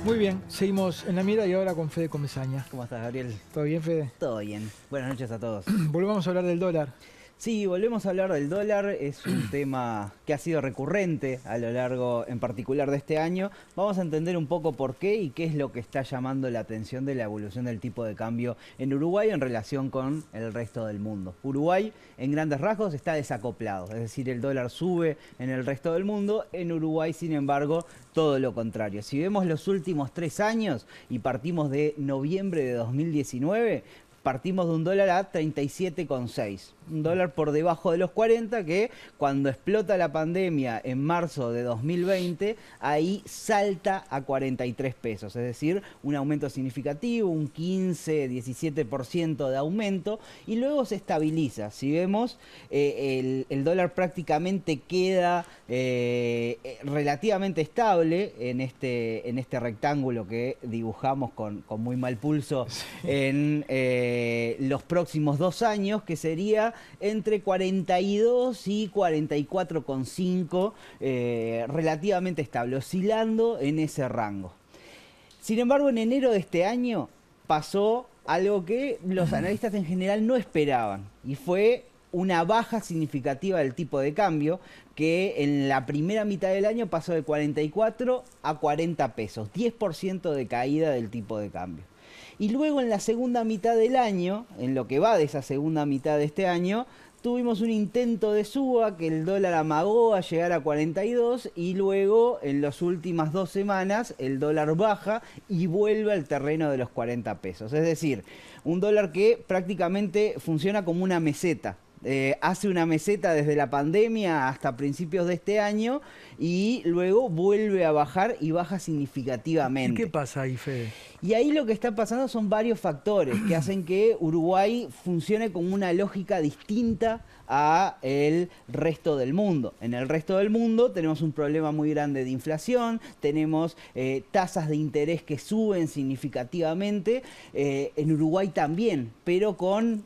Muy bien, seguimos en la mira y ahora con Fede Comesaña. ¿Cómo estás, Gabriel? ¿Todo bien, Fede? Todo bien. Buenas noches a todos. Volvamos a hablar del dólar. Sí, volvemos a hablar del dólar. Es un tema que ha sido recurrente a lo largo, en particular, de este año. Vamos a entender un poco por qué y qué es lo que está llamando la atención de la evolución del tipo de cambio en Uruguay en relación con el resto del mundo. Uruguay, en grandes rasgos, está desacoplado. Es decir, el dólar sube en el resto del mundo. En Uruguay, sin embargo, todo lo contrario. Si vemos los últimos 3 años y partimos de noviembre de 2019, partimos de un dólar a 37,6. Un dólar por debajo de los 40 que cuando explota la pandemia en marzo de 2020, ahí salta a 43 pesos. Es decir, un aumento significativo, un 15, 17% de aumento y luego se estabiliza. Si vemos, el dólar prácticamente queda relativamente estable en este rectángulo que dibujamos con muy mal pulso en los próximos 2 años, que sería entre 42 y 44,5, relativamente estable, oscilando en ese rango. Sin embargo, en enero de este año pasó algo que los analistas en general no esperaban, y fue una baja significativa del tipo de cambio, que en la primera mitad del año pasó de 44 a 40 pesos, 10% de caída del tipo de cambio. Y luego en la segunda mitad del año, en lo que va de esa segunda mitad de este año, tuvimos un intento de suba que el dólar amagó a llegar a 42 y luego en las últimas 2 semanas el dólar baja y vuelve al terreno de los 40 pesos. Es decir, un dólar que prácticamente funciona como una meseta. Hace una meseta desde la pandemia hasta principios de este año y luego vuelve a bajar y baja significativamente. ¿Y qué pasa ahí, Fede? Y ahí lo que está pasando son varios factores que hacen que Uruguay funcione con una lógica distinta a el resto del mundo. En el resto del mundo tenemos un problema muy grande de inflación, tenemos tasas de interés que suben significativamente, en Uruguay también, pero con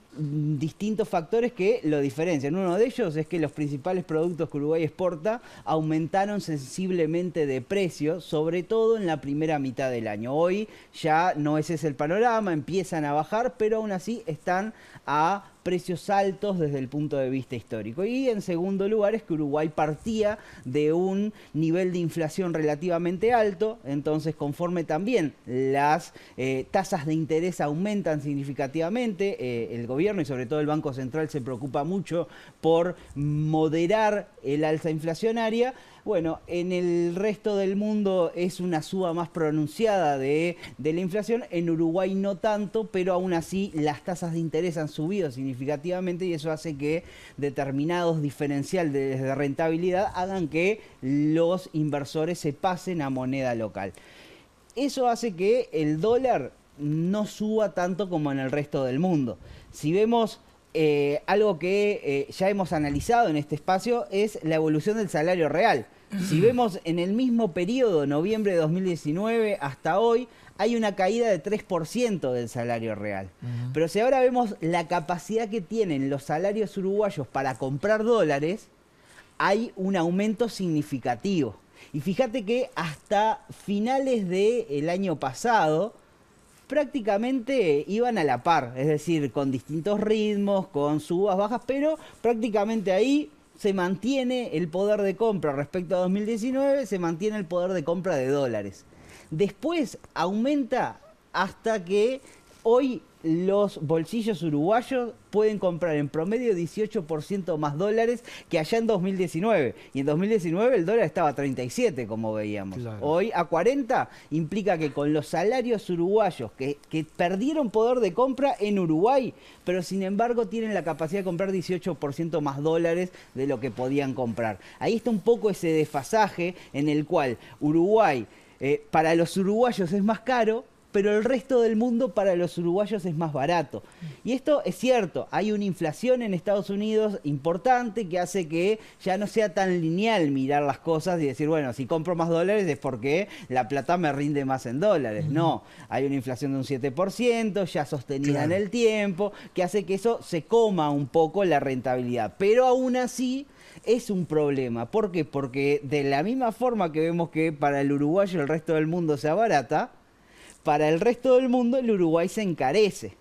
distintos factores que lo diferencian. Uno de ellos es que los principales productos que Uruguay exporta aumentaron sensiblemente de precio, sobre todo en la primera mitad del año. Hoy ya no ese es el panorama, empiezan a bajar, pero aún así están a precios altos desde el punto de vista histórico. Y en segundo lugar es que Uruguay partía de un nivel de inflación relativamente alto, entonces conforme también las tasas de interés aumentan significativamente, el gobierno y sobre todo el Banco Central se preocupa mucho por moderar el alza inflacionaria. Bueno, en el resto del mundo es una suba más pronunciada de la inflación, en Uruguay no tanto, pero aún así las tasas de interés han subido significativamente y eso hace que determinados diferenciales de rentabilidad hagan que los inversores se pasen a moneda local. Eso hace que el dólar no suba tanto como en el resto del mundo. Si vemos algo que ya hemos analizado en este espacio es la evolución del salario real. Si vemos en el mismo periodo, noviembre de 2019 hasta hoy, hay una caída de 3% del salario real. Pero si ahora vemos la capacidad que tienen los salarios uruguayos para comprar dólares, hay un aumento significativo. Y fíjate que hasta finales del año pasado, prácticamente iban a la par, es decir, con distintos ritmos, con subas, bajas, pero prácticamente ahí se mantiene el poder de compra respecto a 2019, se mantiene el poder de compra de dólares. Después aumenta hasta que hoy los bolsillos uruguayos pueden comprar en promedio 18% más dólares que allá en 2019. Y en 2019 el dólar estaba a 37, como veíamos. Claro. Hoy a 40 implica que con los salarios uruguayos que perdieron poder de compra en Uruguay, pero sin embargo tienen la capacidad de comprar 18% más dólares de lo que podían comprar. Ahí está un poco ese desfasaje en el cual Uruguay, para los uruguayos es más caro, pero el resto del mundo para los uruguayos es más barato. Y esto es cierto, hay una inflación en Estados Unidos importante que hace que ya no sea tan lineal mirar las cosas y decir, bueno, si compro más dólares es porque la plata me rinde más en dólares. No, hay una inflación de un 7%, ya sostenida en el tiempo, que hace que eso se coma un poco la rentabilidad. Pero aún así es un problema. ¿Por qué? Porque de la misma forma que vemos que para el uruguayo el resto del mundo se abarata, para el resto del mundo el Uruguay se encarece.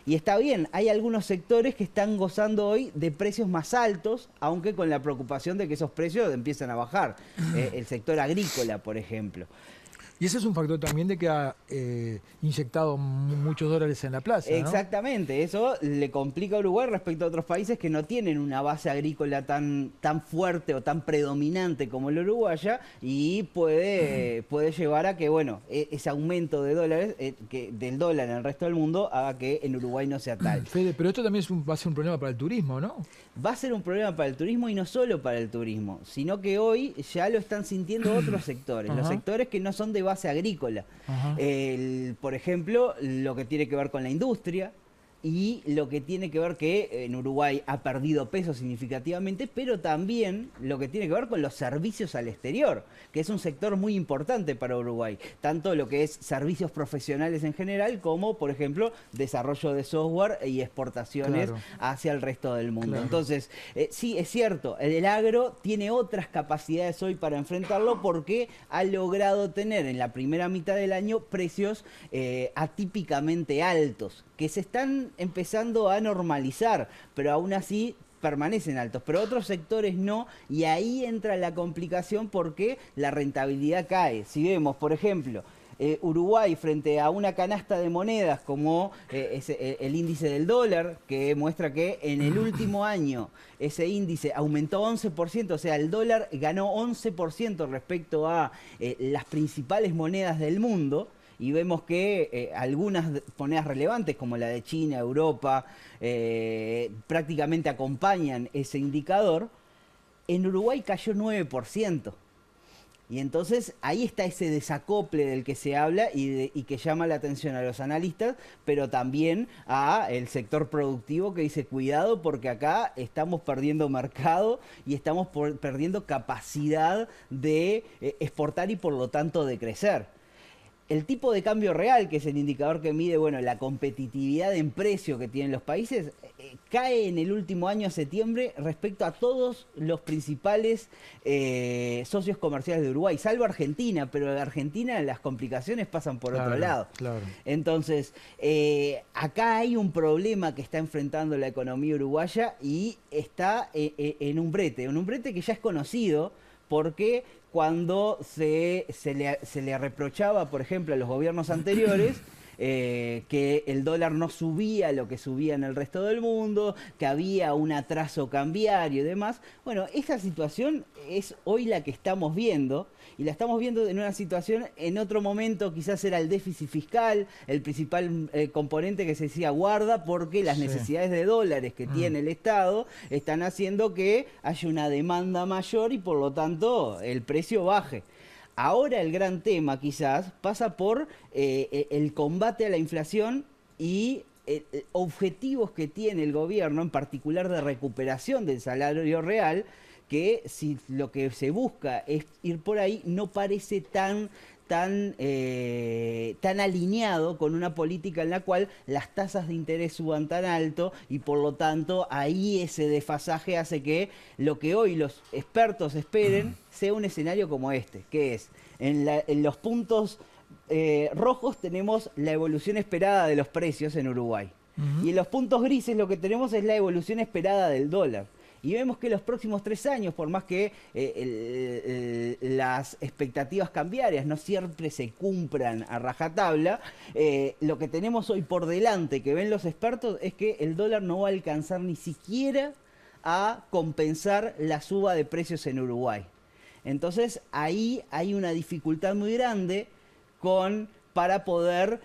Y está bien, hay algunos sectores que están gozando hoy de precios más altos, aunque con la preocupación de que esos precios empiezan a bajar. El sector agrícola, por ejemplo. Y ese es un factor también de que ha inyectado muchos dólares en la plaza, ¿no? Exactamente, eso le complica a Uruguay respecto a otros países que no tienen una base agrícola tan fuerte o tan predominante como la uruguaya y puede llevar a que, bueno, ese aumento de dólares, del dólar en el resto del mundo, haga que en Uruguay no sea tal. Fede, pero esto también va a ser un problema para el turismo, ¿no? Va a ser un problema para el turismo y no solo para el turismo, sino que hoy ya lo están sintiendo otros sectores, los sectores que no son de base agrícola. Por ejemplo, lo que tiene que ver con la industria y lo que tiene que ver que en Uruguay ha perdido peso significativamente, pero también lo que tiene que ver con los servicios al exterior, que es un sector muy importante para Uruguay, tanto lo que es servicios profesionales en general como, por ejemplo, desarrollo de software y exportaciones hacia el resto del mundo. Entonces, sí, es cierto, el agro tiene otras capacidades hoy para enfrentarlo porque ha logrado tener en la primera mitad del año precios atípicamente altos, que se están empezando a normalizar, pero aún así permanecen altos, pero otros sectores no, y ahí entra la complicación porque la rentabilidad cae. Si vemos, por ejemplo, Uruguay frente a una canasta de monedas como el índice del dólar, que muestra que en el último año ese índice aumentó 11%, o sea, el dólar ganó 11% respecto a las principales monedas del mundo. Y vemos que algunas monedas relevantes, como la de China, Europa, prácticamente acompañan ese indicador. En Uruguay cayó 9%. Y entonces ahí está ese desacople del que se habla y que llama la atención a los analistas, pero también a el sector productivo que dice cuidado porque acá estamos perdiendo mercado y estamos perdiendo capacidad de exportar y por lo tanto de crecer. El tipo de cambio real, que es el indicador que mide, bueno, la competitividad en precio que tienen los países, cae en el último año, septiembre, respecto a todos los principales socios comerciales de Uruguay, salvo Argentina, pero en Argentina las complicaciones pasan por otro lado. Entonces, acá hay un problema que está enfrentando la economía uruguaya y está en un brete que ya es conocido porque cuando se le reprochaba, por ejemplo, a los gobiernos anteriores que el dólar no subía lo que subía en el resto del mundo, que había un atraso cambiario y demás. Bueno, esa situación es hoy la que estamos viendo, y la estamos viendo en una situación, en otro momento quizás era el déficit fiscal, el principal componente que se decía guarda, porque las necesidades de dólares que tiene el Estado están haciendo que haya una demanda mayor y por lo tanto el precio baje. Ahora el gran tema quizás pasa por el combate a la inflación y objetivos que tiene el gobierno, en particular de recuperación del salario real, que si lo que se busca es ir por ahí, no parece tan alineado con una política en la cual las tasas de interés suban tan alto y por lo tanto ahí ese desfasaje hace que lo que hoy los expertos esperen sea un escenario como este, que es en los puntos rojos tenemos la evolución esperada de los precios en Uruguay y en los puntos grises lo que tenemos es la evolución esperada del dólar. Y vemos que los próximos 3 años, por más que las expectativas cambiarias no siempre se cumplan a rajatabla, lo que tenemos hoy por delante, que ven los expertos, es que el dólar no va a alcanzar ni siquiera a compensar la suba de precios en Uruguay. Entonces ahí hay una dificultad muy grande con para poder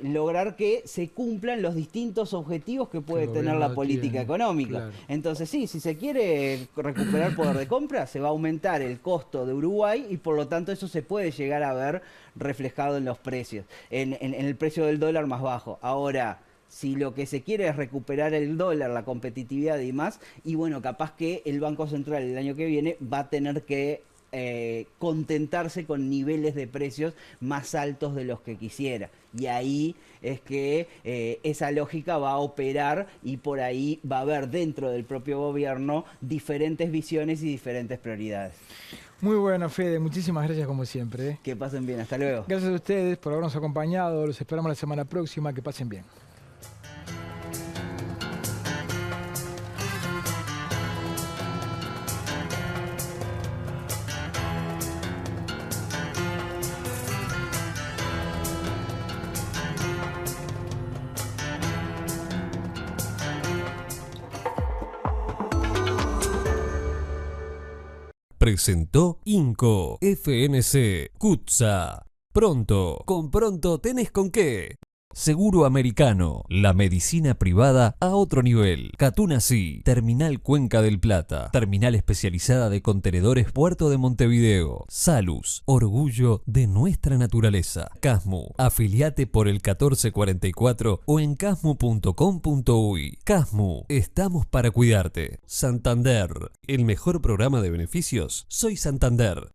lograr que se cumplan los distintos objetivos que puede tener la política económica. Claro. Entonces sí, si se quiere recuperar poder de compra, se va a aumentar el costo de Uruguay y por lo tanto eso se puede llegar a ver reflejado en los precios, en el precio del dólar más bajo. Ahora, si lo que se quiere es recuperar el dólar, la competitividad y demás, y bueno, capaz que el Banco Central el año que viene va a tener que contentarse con niveles de precios más altos de los que quisiera. Y ahí es que esa lógica va a operar y por ahí va a haber dentro del propio gobierno diferentes visiones y diferentes prioridades. Muy bueno, Fede. Muchísimas gracias como siempre. Que pasen bien. Hasta luego. Gracias a ustedes por habernos acompañado. Los esperamos la semana próxima. Que pasen bien. Presentó Inco, FNC, Cutsa. Pronto, con pronto tenés con qué. Seguro Americano, la medicina privada a otro nivel. Catunasí, Terminal Cuenca del Plata, terminal especializada de contenedores Puerto de Montevideo. Salus, orgullo de nuestra naturaleza. Casmu, afiliate por el 1444 o en casmu.com.uy. Casmu, estamos para cuidarte. Santander, el mejor programa de beneficios. Soy Santander.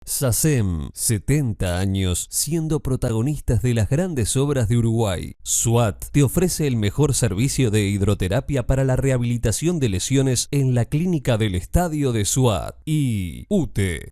SACEM, 70 años siendo protagonistas de las grandes obras de Uruguay. SWAT te ofrece el mejor servicio de hidroterapia para la rehabilitación de lesiones en la clínica del estadio de SWAT. Y UTE,